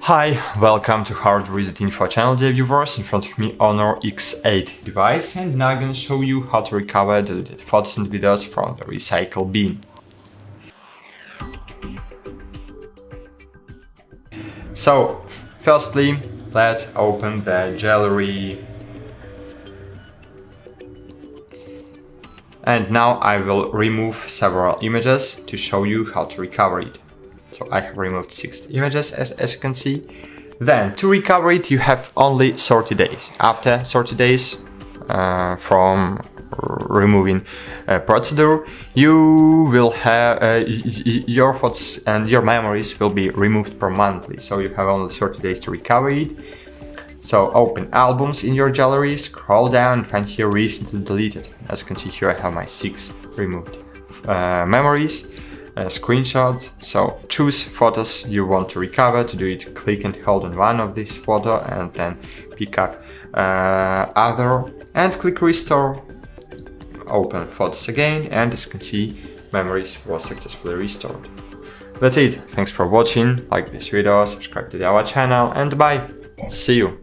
Hi, welcome to HardReset.Info channel, dear viewers. In front of me Honor X8 device, and now I'm gonna show you how to recover deleted photos and videos from the recycle bin. So, firstly, let's open the gallery. And now I will remove several images to show you how to recover it. So I have removed 60 images as you can see. Then to recover it you have only 30 days. After 30 days from removing procedure, you will have your photos and your memories will be removed permanently. So you have only 30 days to recover it. So open albums in your gallery, scroll down and find here recently deleted. As you can see here I have my 6 removed memories. Screenshots. So choose photos you want to recover. To do it, click and hold on one of these photo and then pick up other and click restore. Open photos again, and as you can see, memories was successfully restored. That's it. Thanks for watching. Like this video, subscribe to our channel, and bye. See you.